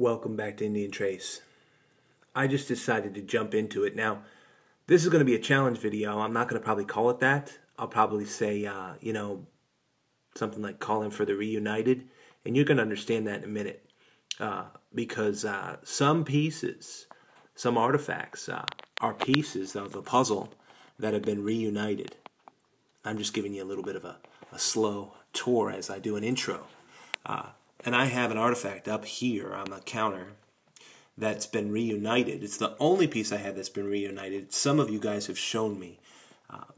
Welcome back to Indian Trace. I just decided to jump into it. Now, this is going to be a challenge video. I'm not going to probably call it that. I'll probably say, something like calling for the reunited. And you're going to understand that in a minute. Because some pieces, some artifacts are pieces of a puzzle that have been reunited. I'm just giving you a little bit of a slow tour as I do an intro. And I have an artifact up here on the counter that's been reunited. It's the only piece I have that's been reunited. Some of you guys have shown me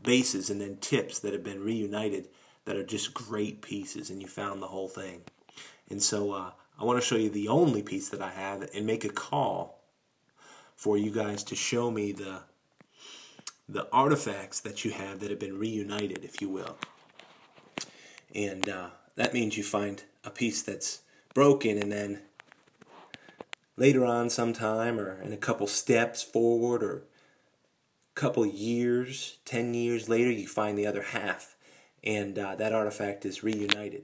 bases and then tips that have been reunited that are just great pieces, and you found the whole thing. And so I want to show you the only piece that I have and make a call for you guys to show me the artifacts that you have that have been reunited, if you will. And that means you find a piece that's broken, and then later on sometime, or in a couple steps forward, or a couple years, 10 years later, you find the other half, and that artifact is reunited.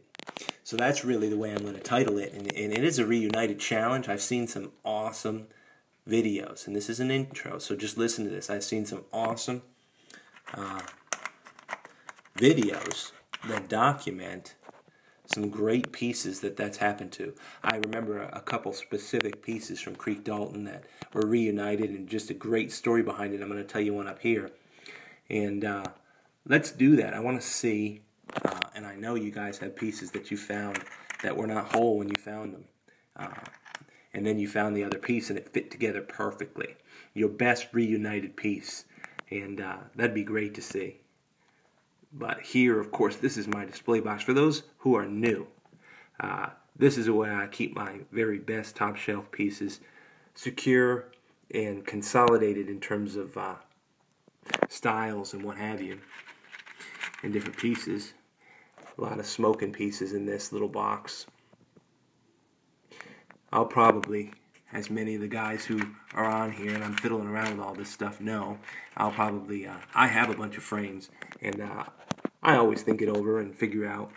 So that's really the way I'm going to title it, and it is a reunited challenge. I've seen some awesome videos, and this is an intro, so just listen to this. I've seen some awesome videos that document some great pieces that's happened to. I remember a couple specific pieces from Creek Dalton that were reunited, and just a great story behind it. I'm going to tell you one up here. And let's do that. I want to see, and I know you guys have pieces that you found that were not whole when you found them. And then you found the other piece and it fit together perfectly. Your best reunited piece. And that'd be great to see. But here, of course, this is my display box. For those who are new, this is where I keep my very best top shelf pieces secure and consolidated in terms of styles and what have you, and different pieces. A lot of smoking pieces in this little box. I'll probably, as many of the guys who are on here and I'm fiddling around with all this stuff know, I'll probably, I have a bunch of frames, and I always think it over and figure out,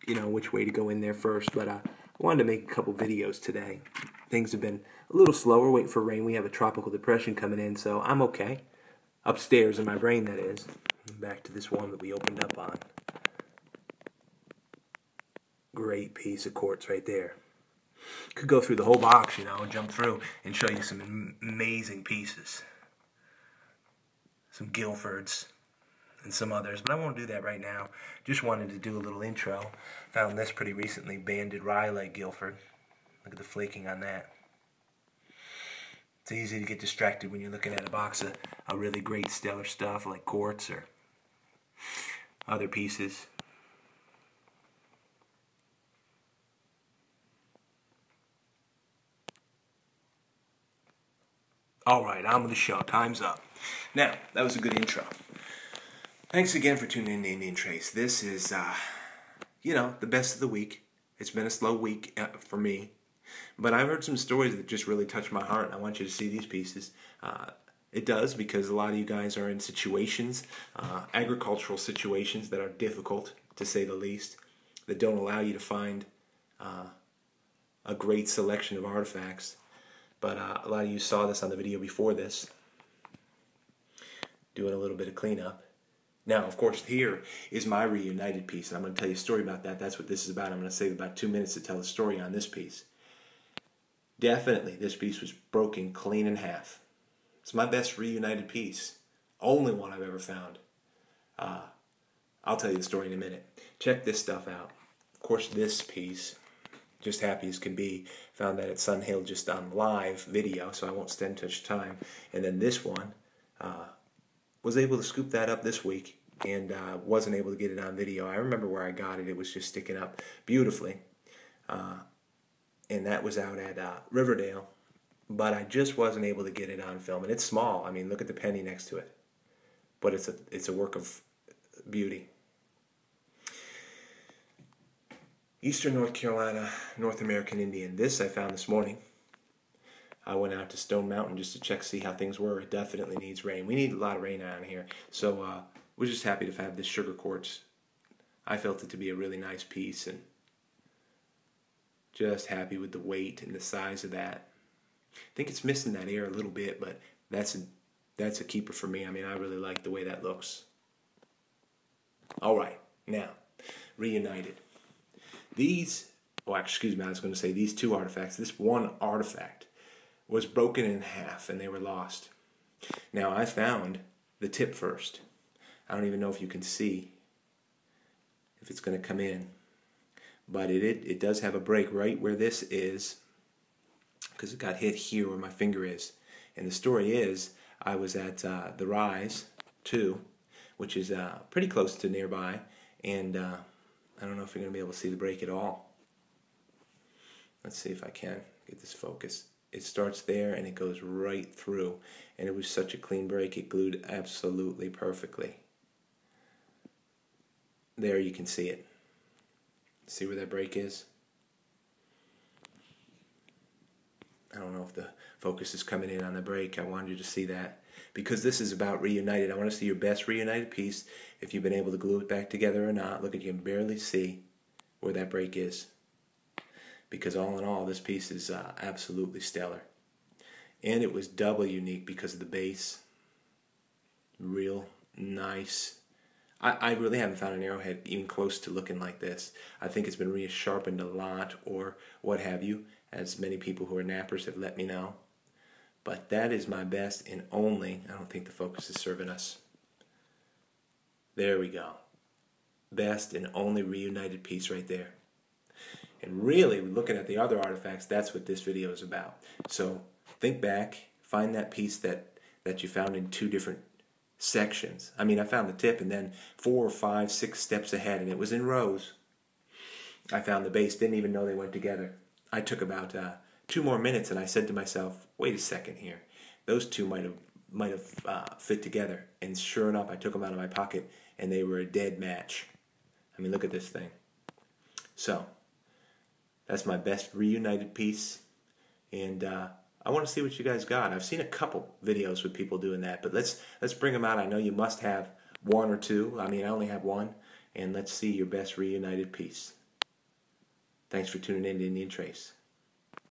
which way to go in there first. But I wanted to make a couple videos today. Things have been a little slower, waiting for rain. We have a tropical depression coming in, so I'm okay. Upstairs in my brain, that is. Back to this one that we opened up on. Great piece of quartz right there. Could go through the whole box, jump through and show you some amazing pieces. Some Guilfords and some others, but I won't do that right now. Just wanted to do a little intro. Found this pretty recently, banded rhyolite Guilford. Look at the flaking on that. It's easy to get distracted when you're looking at a box of really great stellar stuff like quartz or other pieces. Alright, on with the show. Time's up. Now, that was a good intro. Thanks again for tuning in to Indian Trace. This is, the best of the week. It's been a slow week for me. But I've heard some stories that just really touched my heart, and I want you to see these pieces. It does, because a lot of you guys are in situations, agricultural situations that are difficult, to say the least, that don't allow you to find a great selection of artifacts. But a lot of you saw this on the video before this, doing a little bit of cleanup. Now, of course, here is my reunited piece, and I'm going to tell you a story about that. That's what this is about. I'm going to save about 2 minutes to tell a story on this piece. Definitely, this piece was broken clean in half. It's my best reunited piece. Only one I've ever found. I'll tell you the story in a minute. Check this stuff out. Of course, this piece, just happy as can be, found that at Sun Hill just on live video, so I won't spend too much time. And then this one, was able to scoop that up this week, and wasn't able to get it on video. I remember where I got it. It was just sticking up beautifully. And that was out at Riverdale. But I just wasn't able to get it on film. And it's small. I mean, look at the penny next to it. But it's a work of beauty. Eastern North Carolina, North American Indian. This I found this morning. I went out to Stone Mountain just to check, see how things were. It definitely needs rain. We need a lot of rain around here. So we're just happy to have this sugar quartz. I felt it to be a really nice piece, and just happy with the weight and the size of that. I think it's missing that air a little bit, but that's a keeper for me. I mean, I really like the way that looks. All right, now, reunited. These, excuse me, I was going to say these two artifacts. This one artifact was broken in half and they were lost. Now, I found the tip first. I don't even know if you can see if it's going to come in. But it does have a break right where this is, because it got hit here where my finger is. And the story is, I was at the Rise 2, which is pretty close to nearby, and I don't know if you're going to be able to see the break at all. Let's see if I can get this focus. It starts there and it goes right through, and it was such a clean break, it glued absolutely perfectly. There you can see it. See where that break is? I don't know if the focus is coming in on the break. I wanted you to see that. Because this is about reunited. I want to see your best reunited piece. If you've been able to glue it back together or not. Look, you can barely see where that break is. Because all in all, this piece is absolutely stellar. And it was double unique because of the base. Real nice. I really haven't found an arrowhead even close to looking like this. I think it's been re-sharpened a lot or what have you, as many people who are nappers have let me know. But that is my best and only, I don't think the focus is serving us. There we go. Best and only reunited piece right there. And really, looking at the other artifacts, that's what this video is about. So think back, find that piece that you found in two different sections. I mean, I found the tip and then 4 or 5, 6 steps ahead, and it was in rows. I found the base, didn't even know they went together. I took about 2 more minutes and I said to myself, wait a second here. Those two might have fit together. And sure enough, I took them out of my pocket and they were a dead match. I mean, look at this thing. So, that's my best reunited piece. And I want to see what you guys got. I've seen a couple videos with people doing that, but let's bring them out. I know you must have 1 or 2. I mean, I only have 1. And let's see your best reunited piece. Thanks for tuning in to Indian Trace.